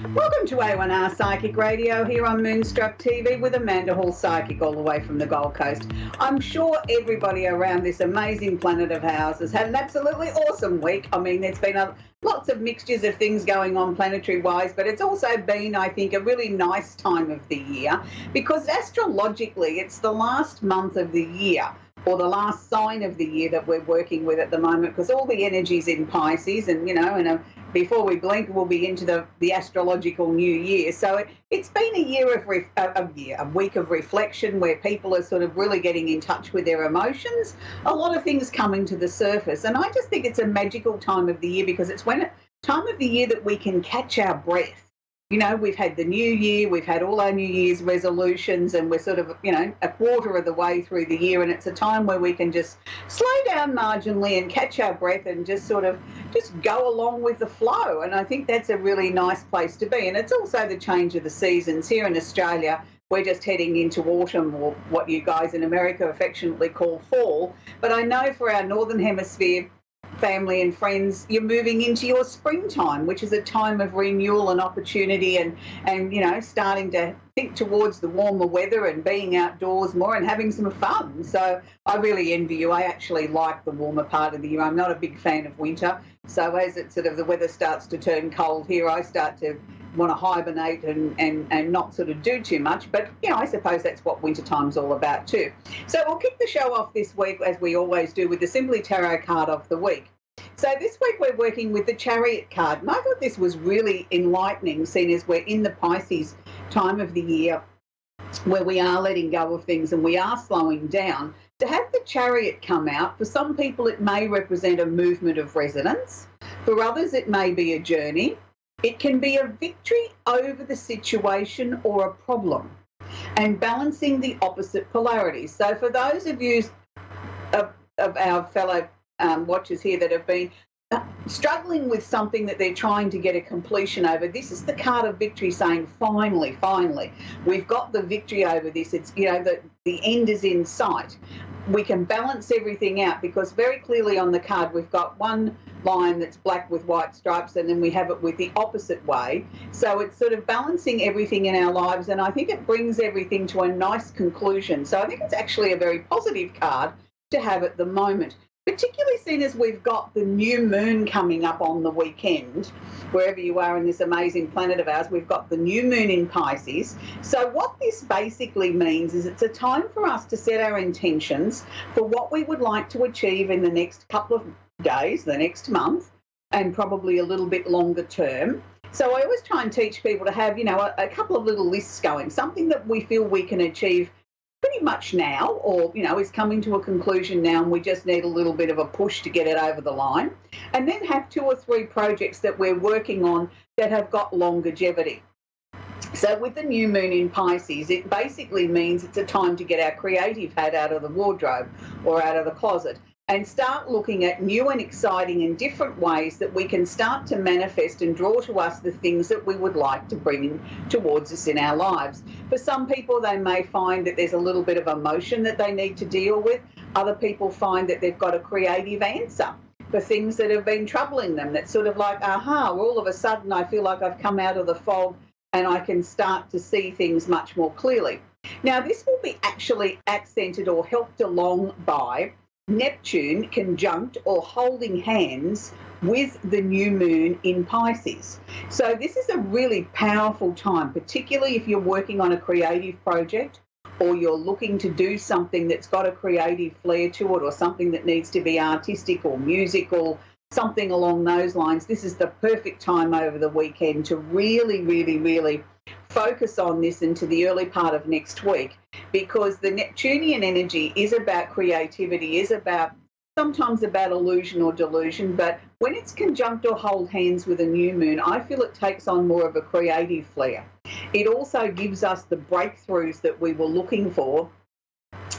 Welcome to A1R Psychic Radio here on Moonstruck TV with Amanda Hall Psychic all the way from the Gold Coast. I'm sure everybody around this amazing planet of ours has had an absolutely awesome week. I mean, there's been lots of mixtures of things going on planetary-wise, but it's also been, I think, a really nice time of the year because astrologically it's the last month of the year, or the last sign of the year that we're working with at the moment, because all the energy's in Pisces, and before we blink, we'll be into the astrological new year. So it's been a year of a week of reflection where people are sort of really getting in touch with their emotions. A lot of things coming to the surface, and I just think it's a magical time of the year because it's time of the year that we can catch our breath. We've had the new year, we've had all our New Year's resolutions, and we're sort of, a quarter of the way through the year, and it's a time where we can just slow down marginally and catch our breath and just go along with the flow. And I think that's a really nice place to be. And it's also the change of the seasons. Here in Australia, we're just heading into autumn, or what you guys in America affectionately call fall. But I know for our Northern Hemisphere family and friends, you're moving into your springtime, which is a time of renewal and opportunity and starting to think towards the warmer weather and being outdoors more and having some fun. So I really envy you. I actually like the warmer part of the year. I'm not a big fan of winter. So as the weather starts to turn cold here, I start to want to hibernate and not sort of do too much. But, I suppose that's what winter time's all about too. So we'll kick the show off this week, as we always do, with the Simply Tarot card of the week. So this week we're working with the Chariot card. And I thought this was really enlightening, seeing as we're in the Pisces time of the year where we are letting go of things and we are slowing down. To have the Chariot come out, for some people it may represent a movement of resonance. For others it may be a journey. It can be a victory over the situation or a problem, and balancing the opposite polarities. So for those of you of our fellow watchers here that have been struggling with something that they're trying to get a completion over, this is the card of victory, saying finally, we've got the victory over this. It's, the end is in sight. We can balance everything out because very clearly on the card we've got one line that's black with white stripes, and then we have it with the opposite way. So it's sort of balancing everything in our lives, and I think it brings everything to a nice conclusion. So I think it's actually a very positive card to have at the moment, particularly seeing as we've got the new moon coming up on the weekend. Wherever you are in this amazing planet of ours, we've got the new moon in Pisces. So what this basically means is it's a time for us to set our intentions for what we would like to achieve in the next couple of days, the next month, and probably a little bit longer term. So I always try and teach people to have, a couple of little lists going, something that we feel we can achieve pretty much now, or, is coming to a conclusion now, and we just need a little bit of a push to get it over the line. And then have 2 or 3 projects that we're working on that have got longevity. So with the new moon in Pisces, it basically means it's a time to get our creative hat out of the wardrobe or out of the closet and start looking at new and exciting and different ways that we can start to manifest and draw to us the things that we would like to bring towards us in our lives. For some people, they may find that there's a little bit of emotion that they need to deal with. Other people find that they've got a creative answer for things that have been troubling them. That's sort of like, all of a sudden I feel like I've come out of the fog and I can start to see things much more clearly. Now, this will be actually accented or helped along by Neptune conjunct or holding hands with the new moon in Pisces. So this is a really powerful time, particularly if you're working on a creative project or you're looking to do something that's got a creative flair to it, or something that needs to be artistic or musical, something along those lines. This is the perfect time over the weekend to really, really, really focus on this into the early part of next week, because the Neptunian energy is about creativity, is about sometimes about illusion or delusion, but when it's conjunct or hold hands with a new moon, I feel it takes on more of a creative flair. It also gives us the breakthroughs that we were looking for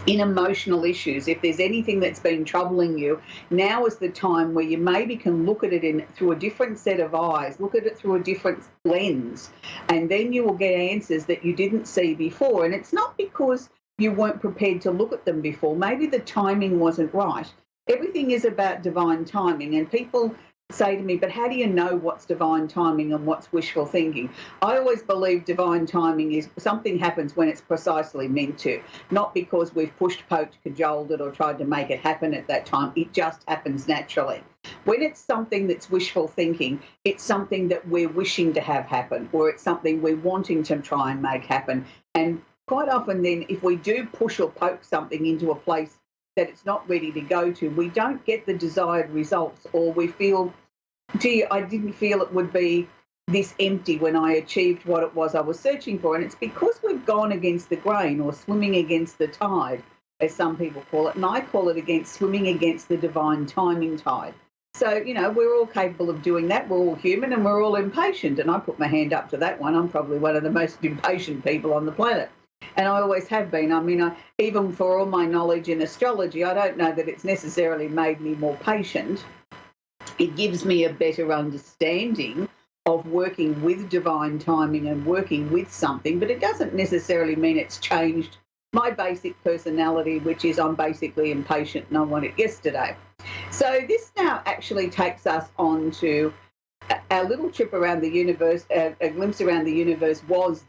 in emotional issues. If there's anything that's been troubling you, now is the time where you maybe can look at it through a different set of eyes, look at it through a different lens, and then you will get answers that you didn't see before. And it's not because you weren't prepared to look at them before. Maybe the timing wasn't right. Everything is about divine timing, and people say to me, but how do you know what's divine timing and what's wishful thinking? I always believe divine timing is something happens when it's precisely meant to, not because we've pushed, poked, cajoled it or tried to make it happen at that time. It just happens naturally. When it's something that's wishful thinking, it's something that we're wishing to have happen, or it's something we're wanting to try and make happen. And quite often then, if we do push or poke something into a place that it's not ready to go to, we don't get the desired results, or we feel, gee, I didn't feel it would be this empty when I achieved what it was I was searching for. And it's because we've gone against the grain, or swimming against the tide, as some people call it. And I call it against swimming against the divine timing tide. So, you know, we're all capable of doing that. We're all human and we're all impatient. And I put my hand up to that one. I'm probably one of the most impatient people on the planet. And I always have been. I mean, even for all my knowledge in astrology, I don't know that it's necessarily made me more patient. It gives me a better understanding of working with divine timing and working with something, but it doesn't necessarily mean it's changed my basic personality, which is I'm basically impatient and I want it yesterday. So this now actually takes us on to our little trip around the universe. A glimpse around the universe was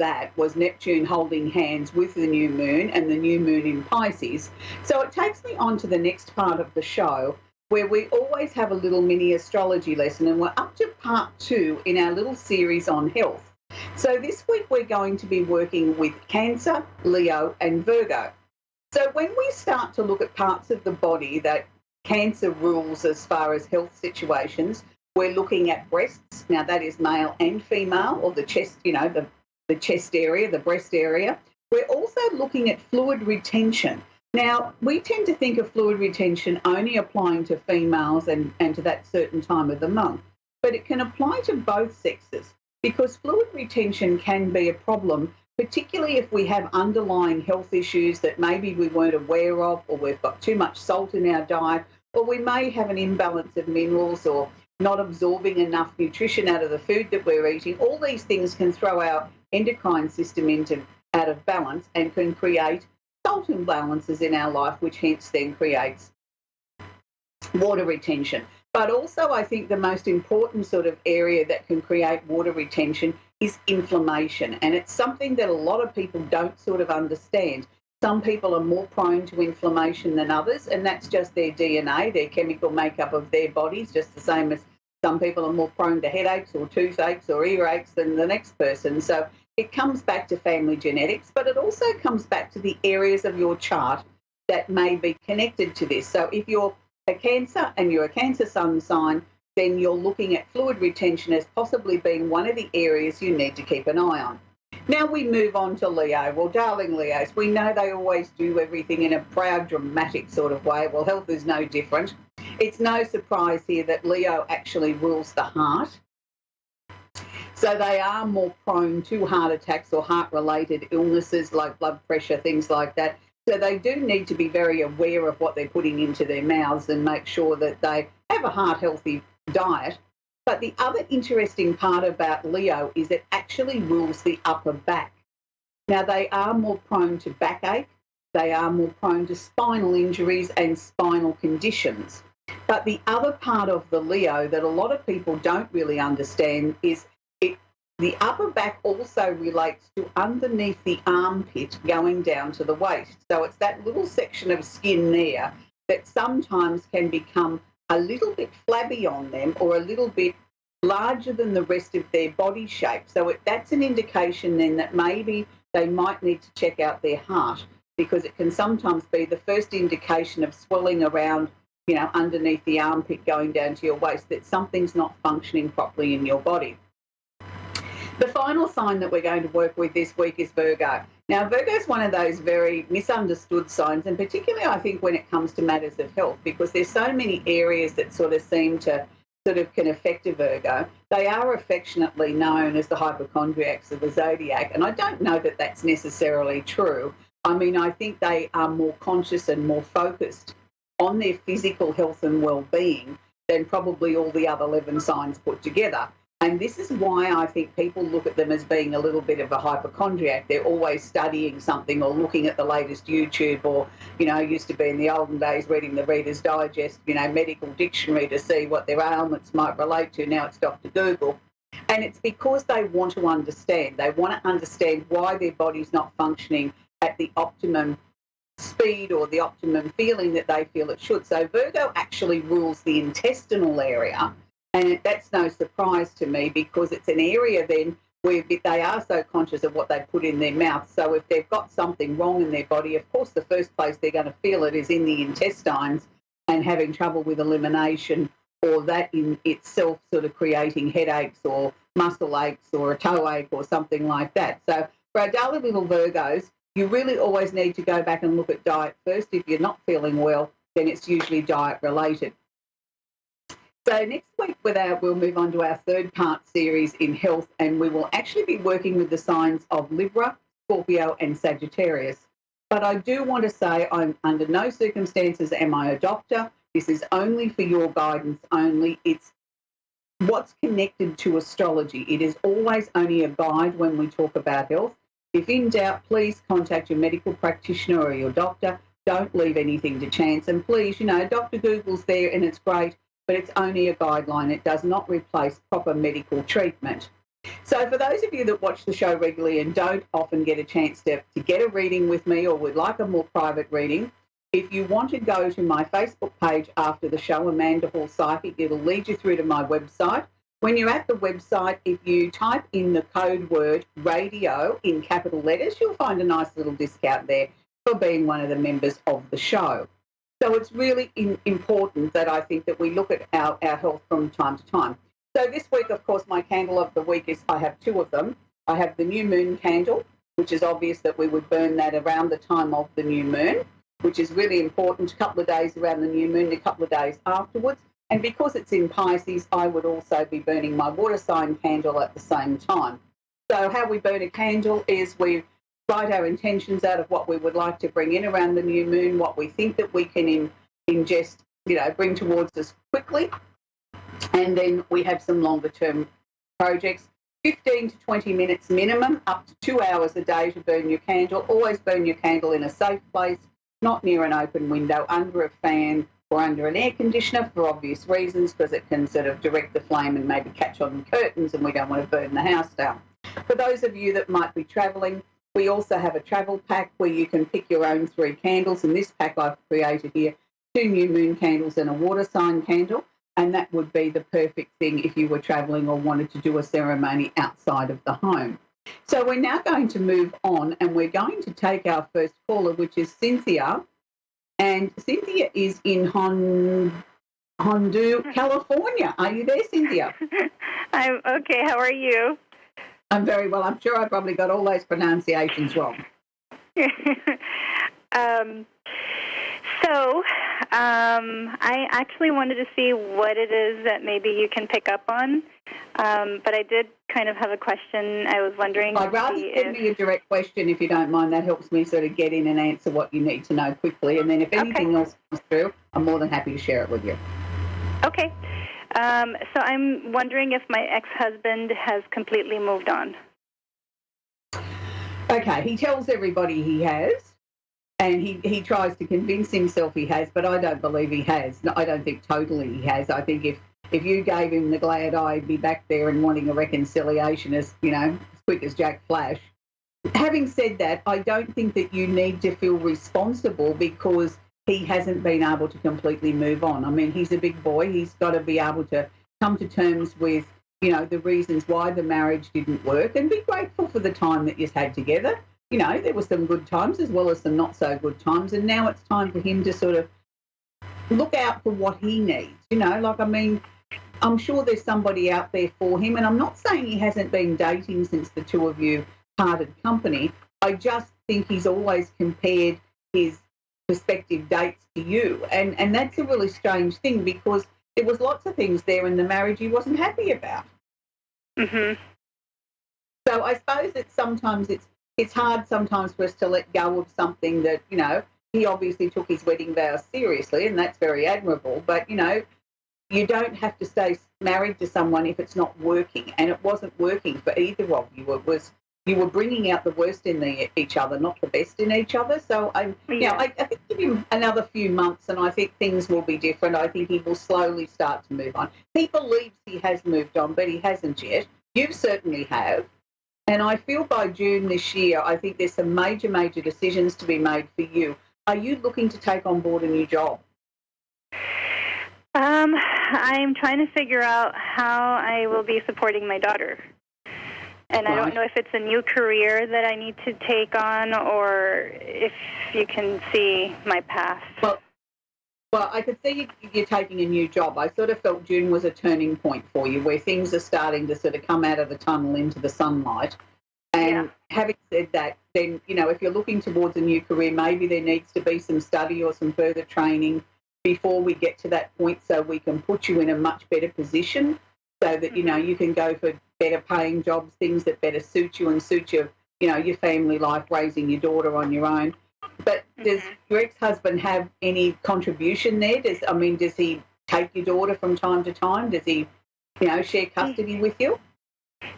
Neptune holding hands with the new moon and the new moon in Pisces. So it takes me on to the next part of the show, where we always have a little mini astrology lesson, and we're up to part 2 in our little series on health. So this week we're going to be working with Cancer, Leo and Virgo. So when we start to look at parts of the body that Cancer rules as far as health situations, we're looking at breasts. Now that is male and female, or the chest, you know, the chest area, the breast area. We're also looking at fluid retention. Now, we tend to think of fluid retention only applying to females and to that certain time of the month, but it can apply to both sexes, because fluid retention can be a problem, particularly if we have underlying health issues that maybe we weren't aware of, or we've got too much salt in our diet, or we may have an imbalance of minerals, or not absorbing enough nutrition out of the food that we're eating. All these things can throw our endocrine system out of balance and can create salt imbalances in our life, which hence then creates water retention. But also, I think the most important sort of area that can create water retention is inflammation. And it's something that a lot of people don't sort of understand. Some people are more prone to inflammation than others, and that's just their DNA, their chemical makeup of their bodies, just the same as some people are more prone to headaches or toothaches or earaches than the next person. So it comes back to family genetics, but it also comes back to the areas of your chart that may be connected to this. So if you're a Cancer and you're a Cancer sun sign, then you're looking at fluid retention as possibly being one of the areas you need to keep an eye on. Now we move on to Leo. Well, darling Leos, we know they always do everything in a proud, dramatic sort of way. Well, health is no different. It's no surprise here that Leo actually rules the heart. So they are more prone to heart attacks or heart-related illnesses like blood pressure, things like that. So they do need to be very aware of what they're putting into their mouths and make sure that they have a heart-healthy diet. But the other interesting part about Leo is it actually rules the upper back. Now, they are more prone to backache. They are more prone to spinal injuries and spinal conditions. But the other part of the Leo that a lot of people don't really understand is the upper back also relates to underneath the armpit going down to the waist. So it's that little section of skin there that sometimes can become a little bit flabby on them or a little bit larger than the rest of their body shape. So that's an indication then that maybe they might need to check out their heart, because it can sometimes be the first indication of swelling around, you know, underneath the armpit going down to your waist, that something's not functioning properly in your body. The final sign that we're going to work with this week is Virgo. Now, Virgo is one of those very misunderstood signs, and particularly I think when it comes to matters of health, because there's so many areas that sort of seem to can affect a Virgo. They are affectionately known as the hypochondriacs of the zodiac, and I don't know that that's necessarily true. I mean, I think they are more conscious and more focused on their physical health and well-being than probably all the other 11 signs put together. And this is why I think people look at them as being a little bit of a hypochondriac. They're always studying something or looking at the latest YouTube or, used to be in the olden days reading the Reader's Digest, medical dictionary to see what their ailments might relate to. Now it's Dr. Google. And it's because they want to understand. They want to understand why their body's not functioning at the optimum speed or the optimum feeling that they feel it should. So Virgo actually rules the intestinal area. And that's no surprise to me because it's an area then where they are so conscious of what they put in their mouth. So if they've got something wrong in their body, of course, the first place they're going to feel it is in the intestines and having trouble with elimination, or that in itself sort of creating headaches or muscle aches or a toe ache or something like that. So for our darling little Virgos, you really always need to go back and look at diet first. If you're not feeling well, then it's usually diet related. So next week we'll move on to our third part series in health, and we will actually be working with the signs of Libra, Scorpio and Sagittarius. But I do want to say I'm under no circumstances am I a doctor. This is only for your guidance only. It's what's connected to astrology. It is always only a guide when we talk about health. If in doubt, please contact your medical practitioner or your doctor. Don't leave anything to chance. And please, Dr. Google's there and it's great, but it's only a guideline. It does not replace proper medical treatment. So for those of you that watch the show regularly and don't often get a chance to get a reading with me or would like a more private reading, if you want to go to my Facebook page after the show, Amanda Hall Psychic, it'll lead you through to my website. When you're at the website, if you type in the code word radio in capital letters, you'll find a nice little discount there for being one of the members of the show. So it's really important that I think that we look at our health from time to time. So this week, of course, my candle of the week is I have two of them. I have the new moon candle, which is obvious that we would burn that around the time of the new moon, which is really important, a couple of days around the new moon, a couple of days afterwards. And because it's in Pisces, I would also be burning my water sign candle at the same time. So how we burn a candle is we write our intentions out of what we would like to bring in around the new moon, what we think that we can ingest, bring towards us quickly. And then we have some longer term projects, 15 to 20 minutes minimum, up to 2 hours a day to burn your candle. Always burn your candle in a safe place, not near an open window, under a fan or under an air conditioner for obvious reasons, because it can sort of direct the flame and maybe catch on the curtains and we don't want to burn the house down. For those of you that might be travelling, we also have a travel pack where you can pick your own 3 candles. In this pack I've created here 2 new moon candles and a water sign candle, and that would be the perfect thing if you were travelling or wanted to do a ceremony outside of the home. So we're now going to move on and we're going to take our first caller, which is Cynthia. And Cynthia is in Honolulu, California. Are you there, Cynthia? I'm okay. How are you? I'm very well. I'm sure I probably got all those pronunciations wrong. I actually wanted to see what it is that maybe you can pick up on, but I did kind of have a question. I was wondering. I'd rather send me a direct question if you don't mind. That helps me sort of get in and answer what you need to know quickly. And then if anything else comes through, I'm more than happy to share it with you. Okay. So I'm wondering if my ex-husband has completely moved on. Okay. He tells everybody he has. And he tries to convince himself he has, but I don't believe he has. No, I don't think totally he has. I think if you gave him the glad eye, he'd be back there and wanting a reconciliation as quick as Jack Flash. Having said that, I don't think that you need to feel responsible because he hasn't been able to completely move on. I mean, he's a big boy. He's got to be able to come to terms with, the reasons why the marriage didn't work and be grateful for the time that you've had together. There were some good times as well as some not so good times. And now it's time for him to sort of look out for what he needs. I'm sure there's somebody out there for him. And I'm not saying he hasn't been dating since the two of you parted company. I just think he's always compared his prospective dates to you. And that's a really strange thing because there was lots of things there in the marriage he wasn't happy about. Mm-hmm. So I suppose that sometimes it's hard sometimes for us to let go of something that, he obviously took his wedding vows seriously, and that's very admirable. But, you don't have to stay married to someone if it's not working, and it wasn't working for either of you. It was you were bringing out the worst in each other, not the best in each other. So I think give him another few months, and I think things will be different. I think he will slowly start to move on. He believes he has moved on, but he hasn't yet. You certainly have. And I feel by June this year, I think there's some major, major decisions to be made for you. Are you looking to take on board a new job? I'm trying to figure out how I will be supporting my daughter. And I don't know if it's a new career that I need to take on or if you can see my path. Well, I could see you're taking a new job. I sort of felt June was a turning point for you where things are starting to sort of come out of the tunnel into the sunlight. And having said that, then, if you're looking towards a new career, maybe there needs to be some study or some further training before we get to that point so we can put you in a much better position so that, you can go for better paying jobs, things that better suit you and suit your, your family life, raising your daughter on your own. But does your ex-husband have any contribution there? Does he take your daughter from time to time? Does he, share custody with you?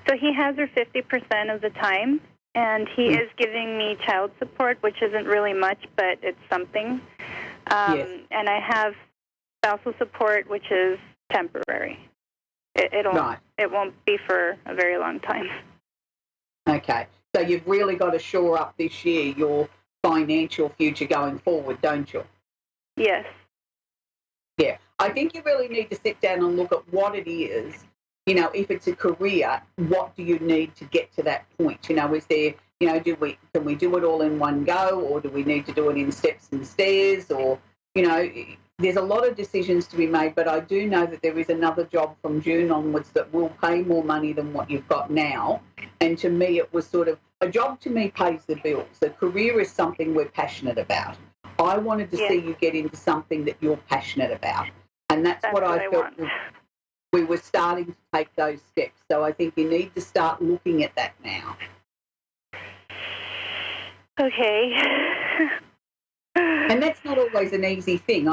So he has her 50% of the time, and he is giving me child support, which isn't really much, but it's something. And I have spousal support, which is temporary. It won't be for a very long time. Okay. So you've really got to shore up this year your financial future going forward, don't you? Yes. Yeah. I think you really need to sit down and look at what it is. If it's a career, what do you need to get to that point? Is there, can we do it all in one go, or do we need to do it in steps and stairs, or, there's a lot of decisions to be made, but I do know that there is another job from June onwards that will pay more money than what you've got now. And to me, it was sort of, a job to me pays the bills. A career is something we're passionate about. I wanted to see you get into something that you're passionate about. And that's what I felt we were starting to take those steps. So I think you need to start looking at that now. Okay. And that's not always an easy thing. They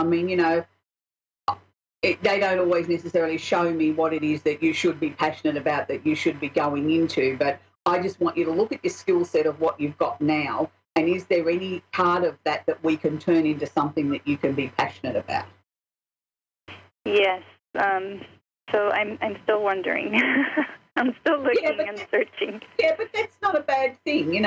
don't always necessarily show me what it is that you should be passionate about, that you should be going into. But I just want you to look at your skill set of what you've got now, and is there any part of that that we can turn into something that you can be passionate about? Yes. So I'm still wondering. I'm still looking and searching. Yeah, but that's not a bad thing.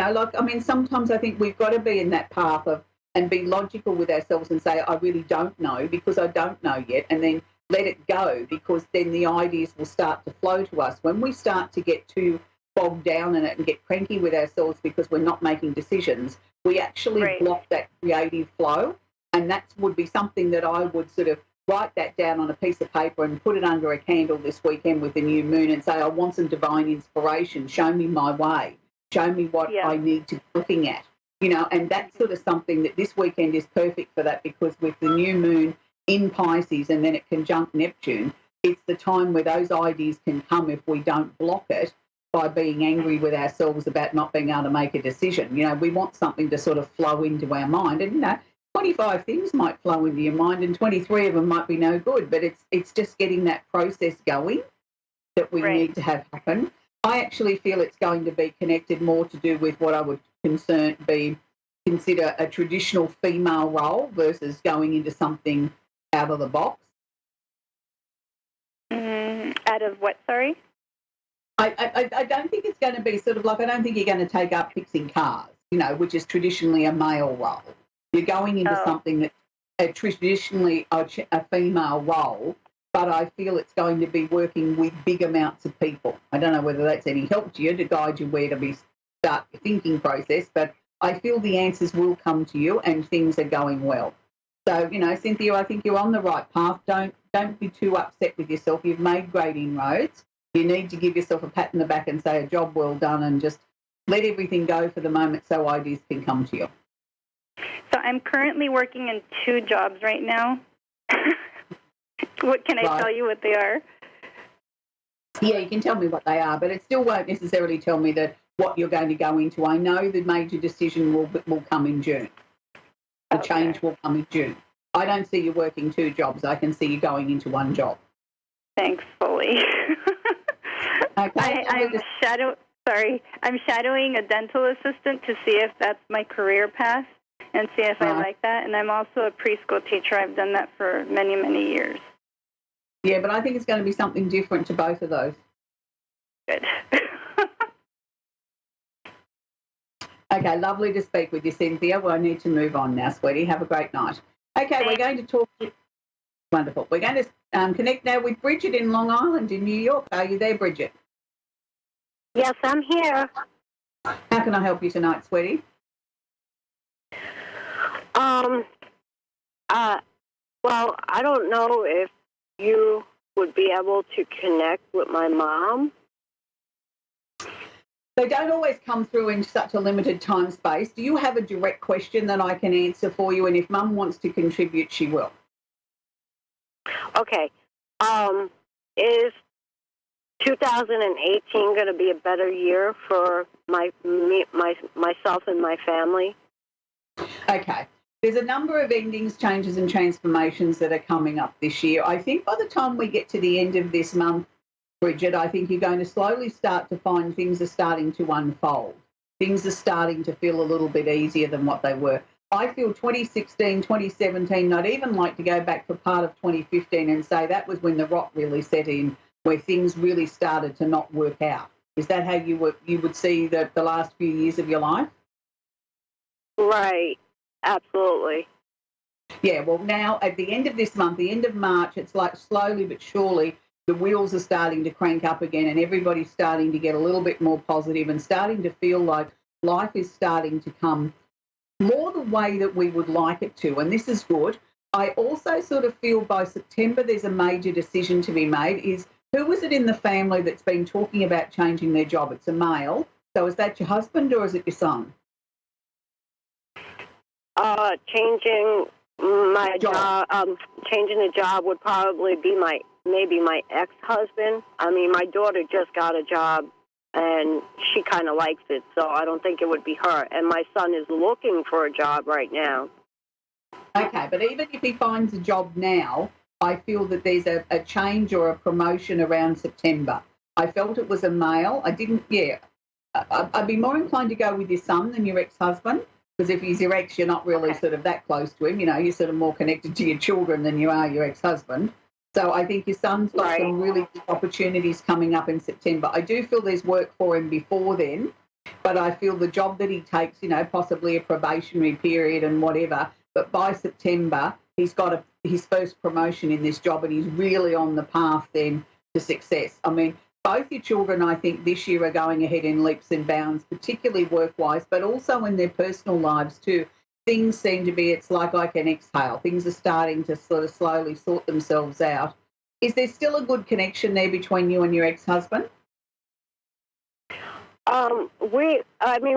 Sometimes I think we've got to be in that path of and be logical with ourselves and say, I really don't know because I don't know yet, and then let it go, because then the ideas will start to flow to us. When we start to get too bogged down in it and get cranky with ourselves because we're not making decisions, we actually block that creative flow, and that would be something that I would sort of write that down on a piece of paper and put it under a candle this weekend with the new moon and say, I want some divine inspiration. Show me my way. Show me what I need to be looking at. And that's sort of something that this weekend is perfect for that, because with the new moon in Pisces and then it conjunct Neptune, it's the time where those ideas can come if we don't block it by being angry with ourselves about not being able to make a decision. We want something to sort of flow into our mind, and 25 things might flow into your mind and 23 of them might be no good, but it's just getting that process going that we need to have happen. I actually feel it's going to be connected more to do with what I would consider a traditional female role versus going into something out of the box. Out of what, sorry? I don't think it's going to be sort of like, I don't think you're going to take up fixing cars, which is traditionally a male role. You're going into something that's traditionally a female role, but I feel it's going to be working with big amounts of people. I don't know whether that's any help to you to guide you where to start your thinking process, but I feel the answers will come to you and things are going well. So, Cynthia, I think you're on the right path. Don't be too upset with yourself. You've made great inroads. You need to give yourself a pat on the back and say a job well done, and just let everything go for the moment so ideas can come to you. So I'm currently working in 2 jobs right now. What can I tell you what they are? Yeah, you can tell me what they are, but it still won't necessarily tell me that what you're going to go into. I know the major decision will come in June. The change will come in June. I don't see you working 2 jobs. I can see you going into 1 job. thankfully. Okay. I'm shadowing a dental assistant to see if that's my career path and see if I like that. And I'm also a preschool teacher. I've done that for many, many years. Yeah, but I think it's going to be something different to both of those. Good. Okay, lovely to speak with you, Cynthia. Well, I need to move on now, sweetie. Have a great night. Okay, we're going to talk. Wonderful. We're going to connect now with Bridget in Long Island in New York. Are you there, Bridget? Yes, I'm here. How can I help you tonight, sweetie? Well, I don't know if you would be able to connect with my mom. They don't always come through in such a limited time space. Do you have a direct question that I can answer for you? And if Mum wants to contribute, she will. Okay. Is 2018 going to be a better year for myself and my family? Okay. There's a number of endings, changes and transformations that are coming up this year. I think by the time we get to the end of this month, Bridget, I think you're going to slowly start to find things are starting to unfold. Things are starting to feel a little bit easier than what they were. I feel 2016, 2017, I'd even like to go back for part of 2015 and say that was when the rot really set in, where things really started to not work out. Is that how you would see the last few years of your life? Right. Absolutely. Yeah, well, now at the end of this month, the end of March, it's like slowly but surely the wheels are starting to crank up again and everybody's starting to get a little bit more positive and starting to feel like life is starting to come more the way that we would like it to, and this is good. I also sort of feel by September there's a major decision to be made. Is who is it in the family that's been talking about changing their job? It's a male. So is that your husband or is it your son? Changing my job. Changing the job would probably be maybe my ex-husband. I mean, my daughter just got a job, and she kind of likes it, so I don't think it would be her. And my son is looking for a job right now. Okay, but even if he finds a job now, I feel that there's a change or a promotion around September. I felt it was a male. I'd be more inclined to go with your son than your ex-husband. Because if he's your ex, you're not really sort of that close to him. You know, you're sort of more connected to your children than you are your ex-husband. So I think your son's got some really good opportunities coming up in September. I do feel there's work for him before then, but I feel the job that he takes, you know, possibly a probationary period and whatever, but by September he's got his first promotion in this job and he's really on the path then to success. I mean, both your children, I think, this year are going ahead in leaps and bounds, particularly work-wise, but also in their personal lives too. Things seem to be, it's like I can exhale. Things are starting to sort of slowly sort themselves out. Is there still a good connection there between you and your ex-husband?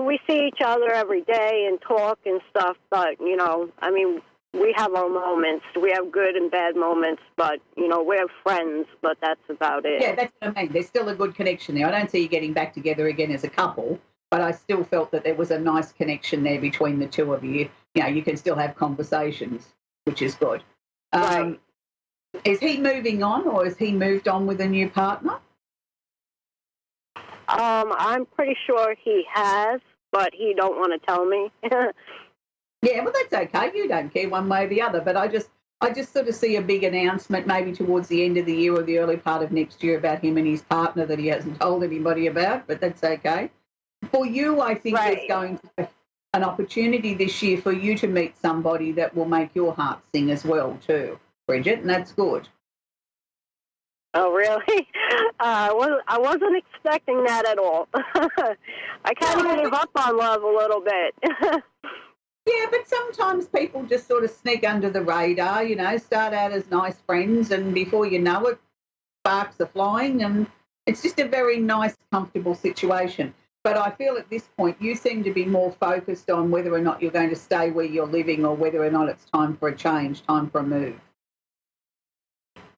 We see each other every day and talk and stuff, but, you know, I mean, we have our moments. We have good and bad moments, but, you know, we're friends, but that's about it. Yeah, that's what I mean. There's still a good connection there. I don't see you getting back together again as a couple, but I still felt that there was a nice connection there between the two of you. You know, you can still have conversations, which is good. Right. Is he moving on or has he moved on with a new partner? I'm pretty sure he has, but he don't want to tell me. Yeah, well, that's okay. You don't care one way or the other, but I just sort of see a big announcement maybe towards the end of the year or the early part of next year about him and his partner that he hasn't told anybody about, but that's okay. For you, I think there's going to be an opportunity this year for you to meet somebody that will make your heart sing as well too, Bridget, and that's good. Oh, really? I wasn't expecting that at all. I kind of gave up on love a little bit. Yeah, but sometimes people just sort of sneak under the radar, you know, start out as nice friends and before you know it, sparks are flying and it's just a very nice, comfortable situation. But I feel at this point you seem to be more focused on whether or not you're going to stay where you're living or whether or not it's time for a change, time for a move.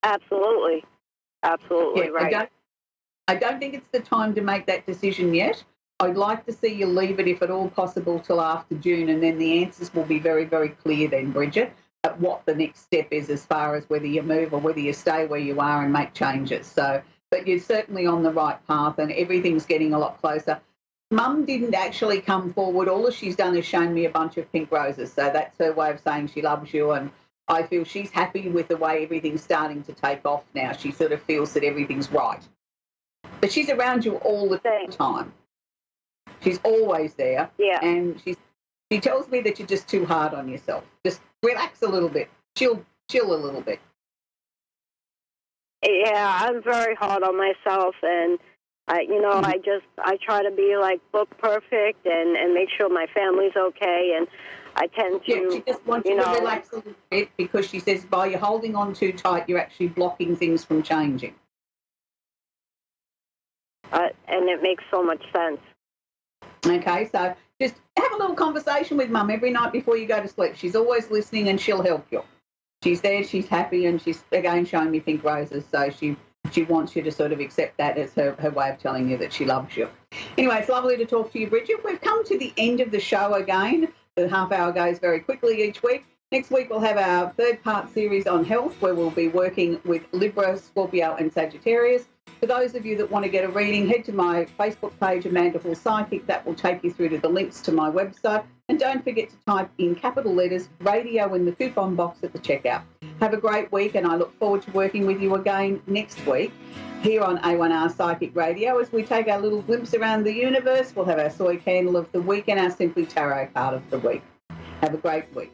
Absolutely. Absolutely, yeah, right. I don't think it's the time to make that decision yet. I'd like to see you leave it, if at all possible, till after June, and then the answers will be very, very clear then, Bridget. at what the next step is as far as whether you move or whether you stay where you are and make changes. So, but you're certainly on the right path and everything's getting a lot closer. Mum didn't actually come forward. All she's done is shown me a bunch of pink roses. So that's her way of saying she loves you, and I feel she's happy with the way everything's starting to take off now. She sort of feels that everything's right. But she's around you all the time. She's always there. Yeah. And she tells me that you're just too hard on yourself. Just relax a little bit. Chill a little bit. Yeah, I'm very hard on myself, and I try to be like book perfect and make sure my family's okay, and I tend to. Yeah, she just wants you to relax a little bit because she says by you holding on too tight, you're actually blocking things from changing. And it makes so much sense. Okay, so just have a little conversation with Mum every night before you go to sleep. She's always listening and she'll help you. She's there, she's happy, and she's, again, showing me pink roses, so she wants you to sort of accept that as her way of telling you that she loves you. Anyway, it's lovely to talk to you, Bridget. We've come to the end of the show again. The half hour goes very quickly each week. Next week we'll have our third part series on health, where we'll be working with Libra, Scorpio and Sagittarius. For those of you that want to get a reading, head to my Facebook page, Amanda Hall Psychic. That will take you through to the links to my website. And don't forget to type in capital letters radio in the coupon box at the checkout. Have a great week, and I look forward to working with you again next week here on A1R Psychic Radio as we take our little glimpse around the universe. We'll have our soy candle of the week and our Simply Tarot card of the week. Have a great week.